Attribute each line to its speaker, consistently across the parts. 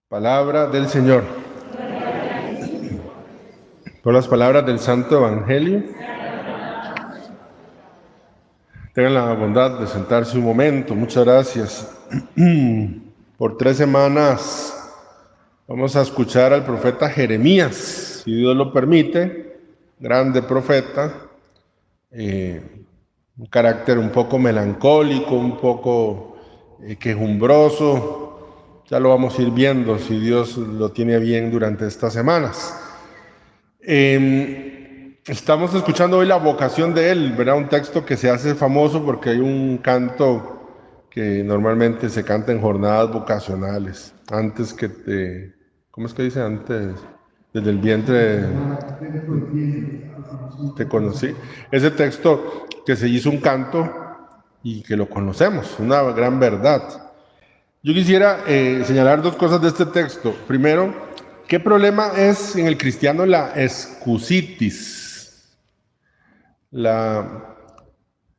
Speaker 1: Palabra del Señor. Por las palabras del Santo Evangelio, tengan la bondad de sentarse un momento. Muchas gracias. Por 3 semanas vamos a escuchar al profeta Jeremías, si Dios lo permite, grande profeta, un carácter un poco melancólico, un poco quejumbroso. Ya lo vamos a ir viendo si Dios lo tiene bien durante estas semanas. Estamos escuchando hoy la vocación de él, ¿verdad? Un texto que se hace famoso porque hay un canto que normalmente se canta en jornadas vocacionales. Antes que te... ¿Cómo es que dice? Antes, desde el vientre te conocí. Ese texto que se hizo un canto y que lo conocemos, una gran verdad. Yo quisiera señalar 2 cosas de este texto. Primero, ¿qué problema es en el cristiano la excusitis? La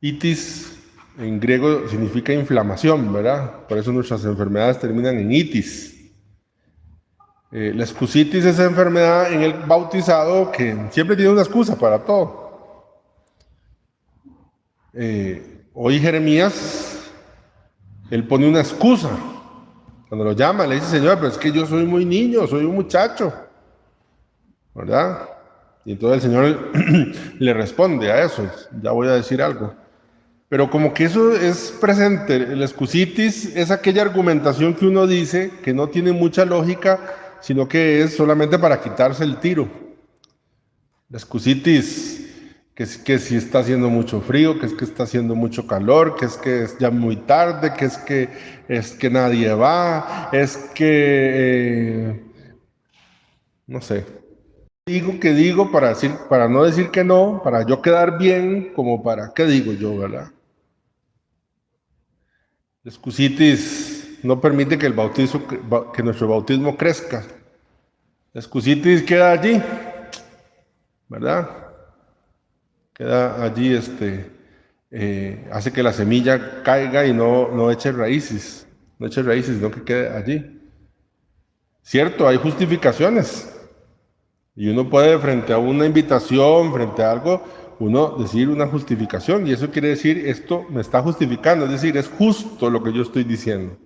Speaker 1: itis en griego significa inflamación, ¿verdad? Por eso nuestras enfermedades terminan en itis. La excusitis es esa enfermedad en el bautizado que siempre tiene una excusa para todo. Hoy Jeremías, él pone una excusa. Cuando lo llama, le dice, Señor, pero es que yo soy muy niño, soy un muchacho, ¿verdad? Y entonces el Señor le responde a eso, ya voy a decir algo. Pero como que eso es presente, el excusitis es aquella argumentación que uno dice que no tiene mucha lógica, sino que es solamente para quitarse el tiro. La excusitis, que es que si está haciendo mucho frío, que es que está haciendo mucho calor, que es ya muy tarde, que es que nadie va, es que no sé. Digo para no decir que no, para yo quedar bien, como para qué digo yo, ¿verdad? La excusitis no permite que nuestro bautismo crezca. La excusitis queda allí, ¿verdad? Queda allí, hace que la semilla caiga y no eche raíces, sino que quede allí. Cierto, hay justificaciones. Y uno puede, frente a una invitación, frente a algo, uno decir una justificación. Y eso quiere decir, esto me está justificando, es decir, es justo lo que yo estoy diciendo.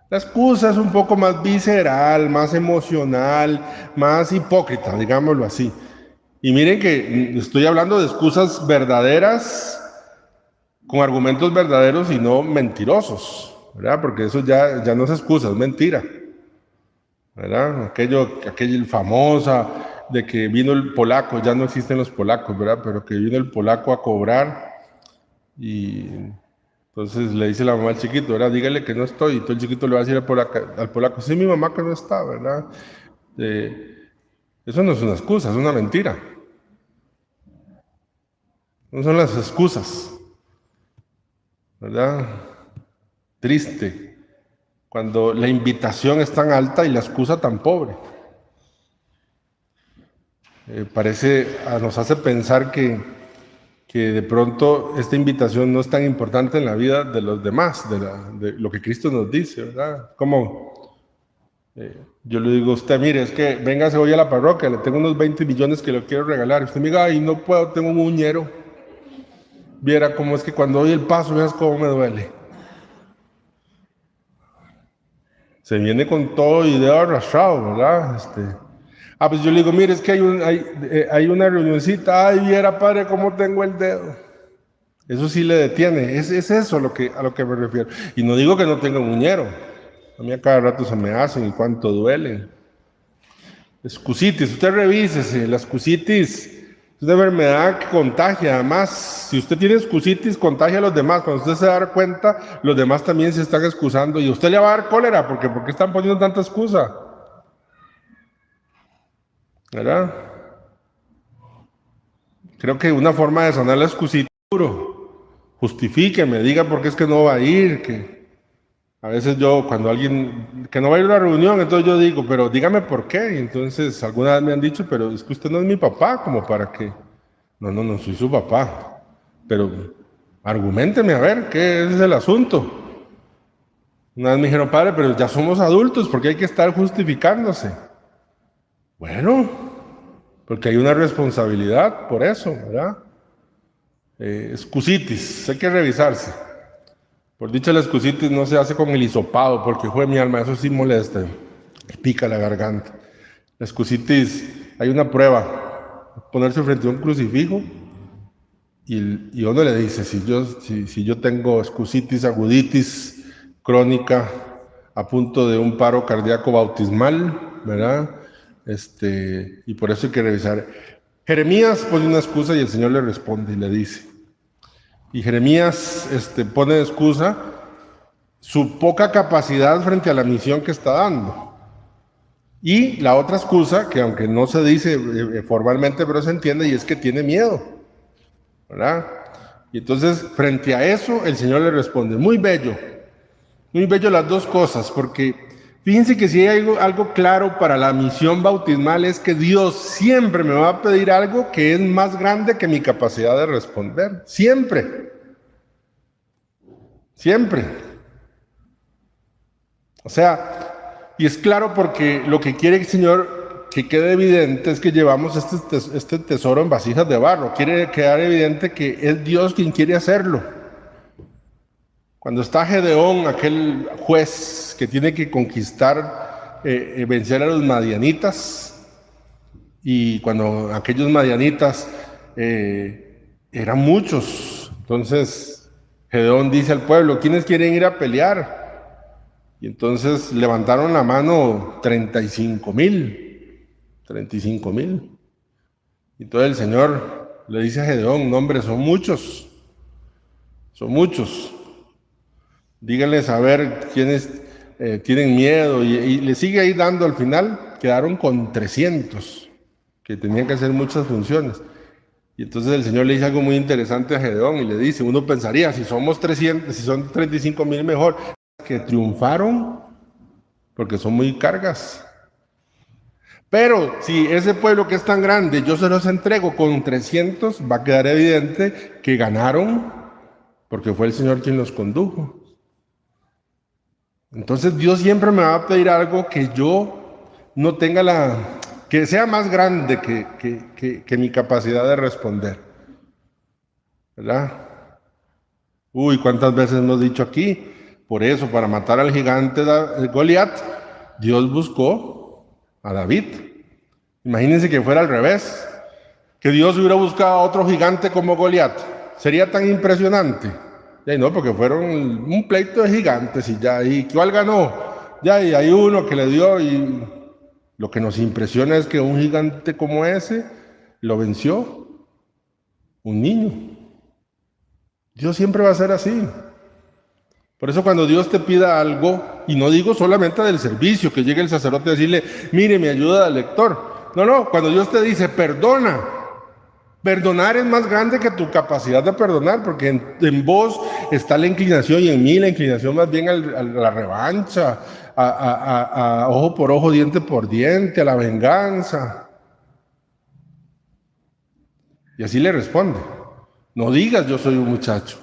Speaker 1: La excusa es un poco más visceral, más emocional, más hipócrita, digámoslo así. Y miren que estoy hablando de excusas verdaderas, con argumentos verdaderos y no mentirosos, ¿verdad? Porque eso ya no es excusa, es mentira, ¿verdad? Aquella famosa de que vino el polaco, ya no existen los polacos, ¿verdad? Pero que vino el polaco a cobrar y entonces le dice la mamá al chiquito, ¿verdad? Dígale que no estoy. Y todo el chiquito le va a decir al polaco, sí, mi mamá que no está, ¿verdad? Eso no es una excusa, es una mentira. No son las excusas, ¿verdad? Triste, cuando la invitación es tan alta y la excusa tan pobre. Nos hace pensar que de pronto esta invitación no es tan importante en la vida de los demás, de lo que Cristo nos dice, ¿verdad? Como yo le digo a usted, mire, es que véngase hoy a la parroquia, le tengo unos 20 millones que le quiero regalar. Y usted me diga, ay, no puedo, tengo un uñero. Viera cómo es que cuando doy el paso, veas cómo me duele. Se viene con todo y dedo arrastrado, ¿verdad? Pues yo le digo, mire, es que hay una reunioncita, ay, viera, padre, cómo tengo el dedo. Eso sí le detiene, es eso a lo que me refiero. Y no digo que no tenga un uñero, a mí a cada rato se me hacen y cuánto duelen. Excusitis, usted revísese, la excusitis es una enfermedad que contagia. Además, si usted tiene excusitis, contagia a los demás. Cuando usted se da cuenta, los demás también se están excusando. Y usted le va a dar cólera, porque ¿por qué están poniendo tanta excusa? ¿Verdad? Creo que una forma de sanar la excusitis es duro. Justifíqueme, diga por qué es que no va a ir. Que a veces yo, cuando alguien que no va a ir a una reunión, entonces yo digo, pero dígame por qué. Y entonces alguna vez me han dicho, pero es que usted no es mi papá, como para que... No soy su papá. Pero arguménteme a ver, ¿qué es el asunto? Una vez me dijeron, padre, pero ya somos adultos, ¿por qué hay que estar justificándose? Bueno, porque hay una responsabilidad por eso, ¿verdad? Excusitis, hay que revisarse. Por dicha la excusitis no se hace con el hisopado, porque fue mi alma, eso sí molesta, pica la garganta. La excusitis, hay una prueba, ponerse frente a un crucifijo y uno le dice, si yo tengo excusitis, aguditis, crónica, a punto de un paro cardíaco bautismal, ¿verdad? Y por eso hay que revisar. Jeremías pone una excusa y el Señor le responde y le dice. Y Jeremías pone de excusa su poca capacidad frente a la misión que está dando. Y la otra excusa, que aunque no se dice formalmente, pero se entiende, y es que tiene miedo, ¿verdad? Y entonces, frente a eso, el Señor le responde, muy bello las dos cosas, porque fíjense que si hay algo claro para la misión bautismal es que Dios siempre me va a pedir algo que es más grande que mi capacidad de responder, siempre. O sea, y es claro porque lo que quiere el Señor que quede evidente es que llevamos este tesoro en vasijas de barro. Quiere quedar evidente que es Dios quien quiere hacerlo. Cuando está Gedeón, aquel juez que tiene que conquistar, vencer a los madianitas, y cuando aquellos madianitas eran muchos, entonces Gedeón dice al pueblo, ¿quiénes quieren ir a pelear? Y entonces levantaron la mano 35,000. Y entonces el Señor le dice a Gedeón, no hombre, son muchos. Díganles a ver quiénes tienen miedo. Y le sigue ahí dando, al final quedaron con 300, que tenían que hacer muchas funciones. Y entonces el Señor le dice algo muy interesante a Gedeón y le dice, uno pensaría, si somos 300, si son 35,000 mejor, que triunfaron porque son muy cargas. Pero si ese pueblo que es tan grande yo se los entrego con 300, va a quedar evidente que ganaron porque fue el Señor quien los condujo. Entonces Dios siempre me va a pedir algo que yo no tenga que sea más grande que mi capacidad de responder, ¿verdad? Uy, ¿cuántas veces hemos dicho aquí? Por eso, para matar al gigante Goliat, Dios buscó a David. Imagínense que fuera al revés, que Dios hubiera buscado a otro gigante como Goliat. Sería tan impresionante. Ya no, porque fueron un pleito de gigantes y ya, ¿y cuál ganó? Ya, y hay uno que le dio, y lo que nos impresiona es que un gigante como ese lo venció un niño. Dios siempre va a ser así. Por eso cuando Dios te pida algo, y no digo solamente del servicio, que llegue el sacerdote a decirle, mire, me ayuda al lector. No, cuando Dios te dice, perdona, perdonar es más grande que tu capacidad de perdonar, porque en vos está la inclinación, y en mí la inclinación más bien a la revancha, a ojo por ojo, diente por diente, a la venganza. Y así le responde, no digas yo soy un muchacho.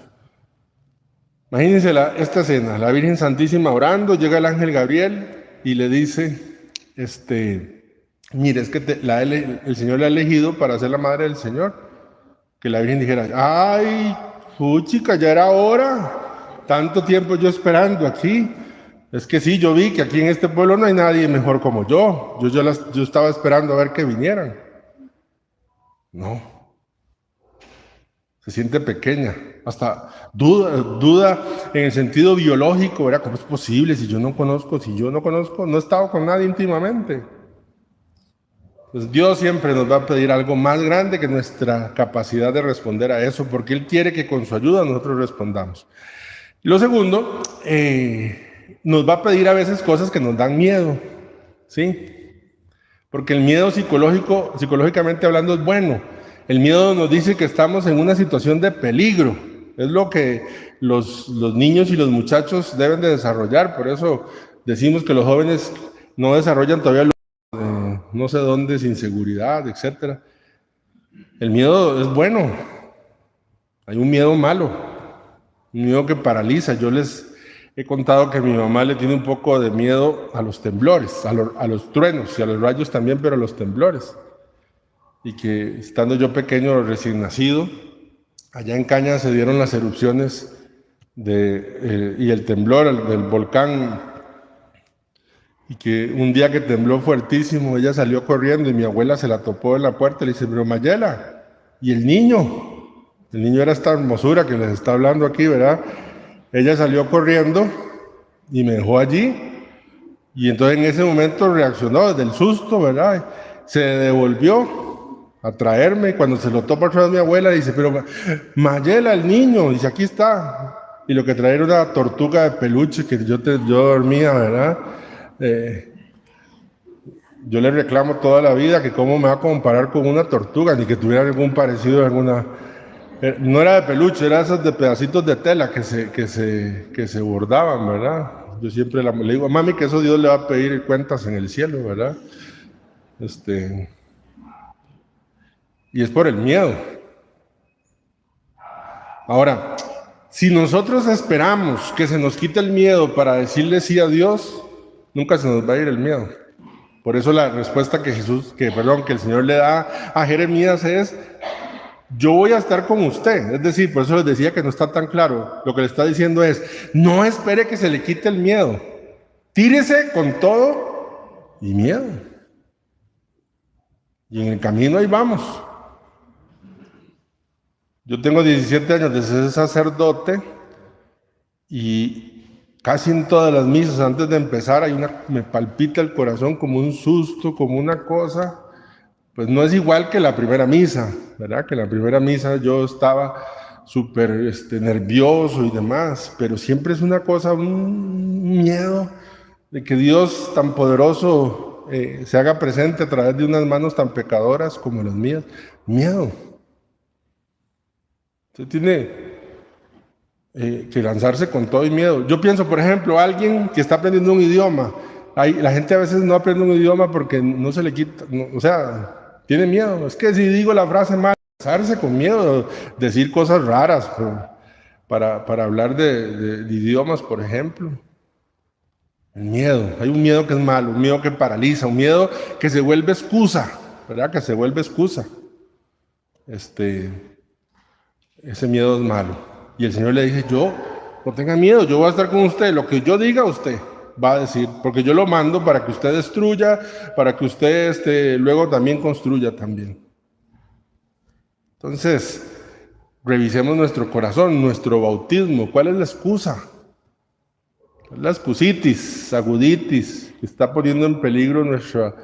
Speaker 1: Imagínense esta escena, la Virgen Santísima orando, llega el ángel Gabriel y le dice, mire, es que el Señor le ha elegido para ser la madre del Señor. Que la Virgen dijera, ay, chica, ya era hora, tanto tiempo yo esperando aquí. Es que sí, yo vi que aquí en este pueblo no hay nadie mejor como yo. Yo estaba esperando a ver que vinieran. No. Se siente pequeña, hasta duda en el sentido biológico, ¿verdad? ¿Cómo es posible si yo no conozco, no he estado con nadie íntimamente? Pues Dios siempre nos va a pedir algo más grande que nuestra capacidad de responder a eso, porque Él quiere que con su ayuda nosotros respondamos. Lo segundo, nos va a pedir a veces cosas que nos dan miedo, ¿sí? Porque el miedo psicológicamente hablando, es bueno. El miedo nos dice que estamos en una situación de peligro. Es lo que los niños y los muchachos deben de desarrollar. Por eso decimos que los jóvenes no desarrollan todavía no sé dónde, inseguridad, etc. El miedo es bueno. Hay un miedo malo, un miedo que paraliza. Yo les he contado que mi mamá le tiene un poco de miedo a los temblores, a los truenos y a los rayos también, pero a los temblores. Y que estando yo pequeño, recién nacido, allá en Caña se dieron las erupciones y el temblor del volcán, y que un día que tembló fuertísimo, ella salió corriendo y mi abuela se la topó en la puerta y le dice, pero Mayela, ¿y el niño? El niño era esta hermosura que les está hablando aquí, ¿verdad? Ella salió corriendo y me dejó allí, y entonces en ese momento reaccionó desde el susto, ¿verdad? Se devolvió a traerme, y cuando se lo topa otra vez mi abuela, dice, pero Mayela, el niño, dice, aquí está. Y lo que traía era una tortuga de peluche que yo dormía, ¿verdad? Yo le reclamo toda la vida que cómo me va a comparar con una tortuga, ni que tuviera algún parecido de alguna... No era de peluche, era esas de pedacitos de tela que se bordaban, ¿verdad? Yo siempre le digo a mami que eso Dios le va a pedir cuentas en el cielo, ¿verdad? Y es por el miedo. Ahora, si nosotros esperamos que se nos quite el miedo para decirle sí a Dios, nunca se nos va a ir el miedo. Por eso la respuesta que el Señor le da a Jeremías es, yo voy a estar con usted. Es decir, por eso les decía que no está tan claro. Lo que le está diciendo es, no espere que se le quite el miedo. Tírese con todo y miedo. Y en el camino ahí vamos. Yo tengo 17 años de ser sacerdote y casi en todas las misas antes de empezar me palpita el corazón como un susto, como una cosa. Pues no es igual que la primera misa, ¿verdad? Que la primera misa yo estaba súper nervioso y demás, pero siempre es una cosa, un miedo de que Dios tan poderoso se haga presente a través de unas manos tan pecadoras como las mías. Miedo. Usted tiene que lanzarse con todo y miedo. Yo pienso, por ejemplo, alguien que está aprendiendo un idioma. La gente a veces no aprende un idioma porque no se le quita, o sea, tiene miedo. Es que si digo la frase mal, lanzarse con miedo, decir cosas raras para hablar de idiomas, por ejemplo. El miedo, hay un miedo que es malo, un miedo que paraliza, un miedo que se vuelve excusa, ¿verdad? Que se vuelve excusa. Ese miedo es malo. Y el Señor le dice, no tenga miedo, yo voy a estar con usted. Lo que yo diga usted va a decir, porque yo lo mando para que usted destruya, para que usted luego también construya también. Entonces, revisemos nuestro corazón, nuestro bautismo. ¿Cuál es la excusa? La excusitis, aguditis, que está poniendo en peligro nuestro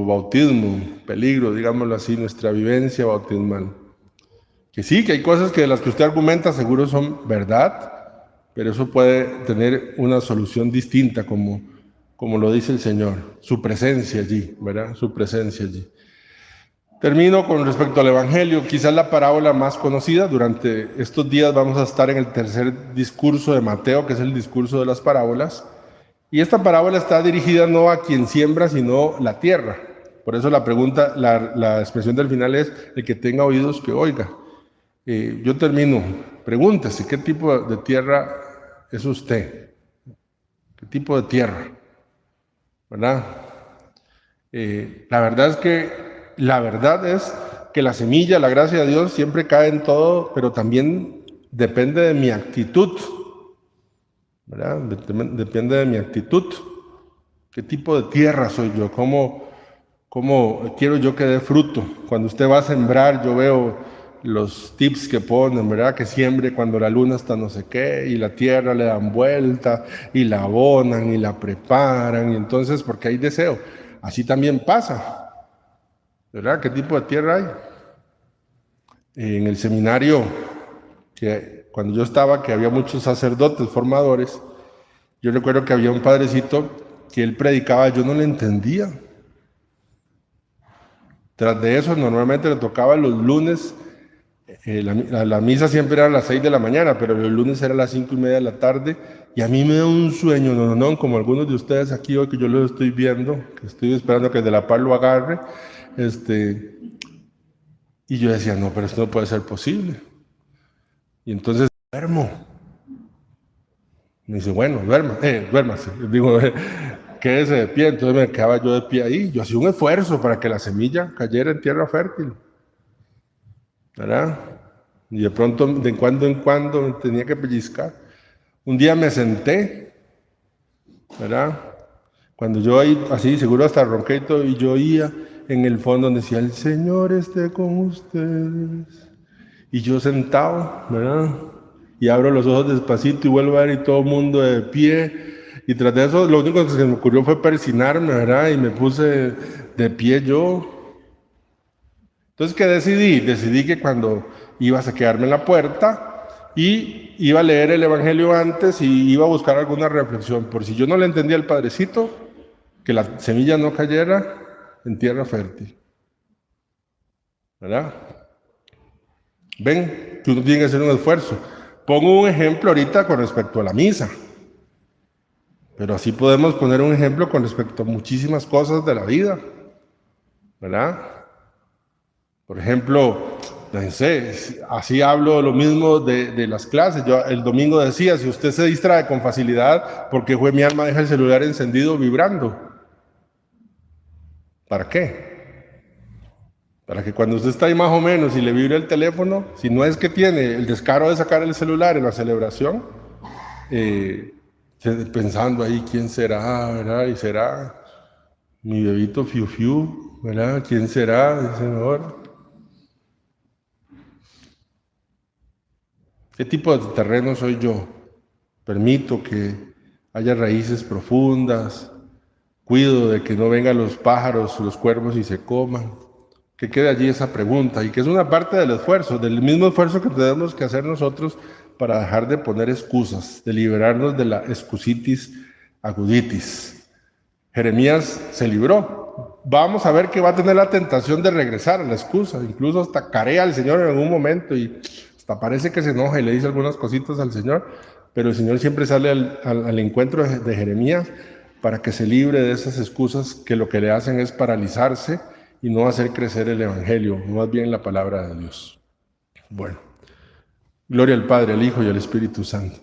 Speaker 1: bautismo, peligro, digámoslo así, nuestra vivencia bautismal. Que sí, que hay cosas que de las que usted argumenta seguro son verdad, pero eso puede tener una solución distinta, como lo dice el Señor, su presencia allí, ¿verdad? Su presencia allí. Termino con respecto al Evangelio, quizás la parábola más conocida. Durante estos días vamos a estar en el tercer discurso de Mateo, que es el discurso de las parábolas. Y esta parábola está dirigida no a quien siembra, sino la tierra. Por eso la pregunta, la expresión del final es, el que tenga oídos que oiga. Yo termino, pregúntese, ¿qué tipo de tierra es usted? ¿Qué tipo de tierra? ¿Verdad? La verdad es que la semilla, la gracia de Dios, siempre cae en todo, pero también depende de mi actitud, ¿verdad? Depende de mi actitud. ¿Qué tipo de tierra soy yo? ¿Cómo quiero yo que dé fruto? Cuando usted va a sembrar, yo veo los tips que ponen, ¿verdad? Que siembre cuando la luna está no sé qué, y la tierra le dan vuelta, y la abonan, y la preparan, y entonces, porque hay deseo. Así también pasa, ¿verdad? ¿Qué tipo de tierra hay? En el seminario, que cuando yo estaba, que había muchos sacerdotes formadores, yo recuerdo que había un padrecito que él predicaba, yo no le entendía. Tras de eso, normalmente le tocaba los lunes. La misa siempre era a las 6 de la mañana, pero los lunes era a las 5:30 de la tarde, y a mí me da un sueño, no, como algunos de ustedes aquí hoy que yo los estoy viendo, que estoy esperando que de la paz lo agarre, y yo decía, no, pero esto no puede ser posible. Y entonces duermo. Me dice, bueno, duérmase. Digo, quédese de pie. Entonces me quedaba yo de pie ahí. Yo hacía un esfuerzo para que la semilla cayera en tierra fértil, ¿verdad? Y de pronto, de cuando en cuando, me tenía que pellizcar. Un día me senté, ¿verdad? Cuando yo ahí, así, seguro hasta ronqué y todo, y yo oía en el fondo donde decía, el Señor esté con ustedes. Y yo sentado, ¿verdad? Y abro los ojos despacito y vuelvo a ver y todo el mundo de pie. Y tras de eso, lo único que se me ocurrió fue persinarme, ¿verdad? Y me puse de pie yo. Entonces, ¿qué decidí? Decidí que cuando ibas a quedarme en la puerta y iba a leer el Evangelio antes y iba a buscar alguna reflexión. Por si yo no le entendía al Padrecito, que la semilla no cayera en tierra fértil. ¿Verdad? Ven, que uno tiene que hacer un esfuerzo. Pongo un ejemplo ahorita con respecto a la misa. Pero así podemos poner un ejemplo con respecto a muchísimas cosas de la vida. ¿Verdad? Por ejemplo, no sé, así hablo lo mismo de las clases. Yo el domingo decía, si usted se distrae con facilidad, ¿por qué fue mi alma deja el celular encendido vibrando? ¿Para qué? Para que cuando usted está ahí más o menos y le vibre el teléfono, si no es que tiene el descaro de sacar el celular en la celebración, pensando ahí quién será, ¿verdad? Y será mi bebito Fiu Fiu, ¿verdad? ¿Quién será? Dice ahora. ¿Qué tipo de terreno soy yo? Permito que haya raíces profundas, cuido de que no vengan los pájaros, los cuervos y se coman. Que quede allí esa pregunta y que es una parte del esfuerzo, del mismo esfuerzo que tenemos que hacer nosotros para dejar de poner excusas, de liberarnos de la excusitis aguditis. Jeremías se libró. Vamos a ver que va a tener la tentación de regresar a la excusa, incluso hasta carea al Señor en algún momento y hasta parece que se enoja y le dice algunas cositas al Señor, pero el Señor siempre sale al encuentro de Jeremías para que se libre de esas excusas que lo que le hacen es paralizarse y no hacer crecer el Evangelio, más bien la palabra de Dios. Bueno, gloria al Padre, al Hijo y al Espíritu Santo.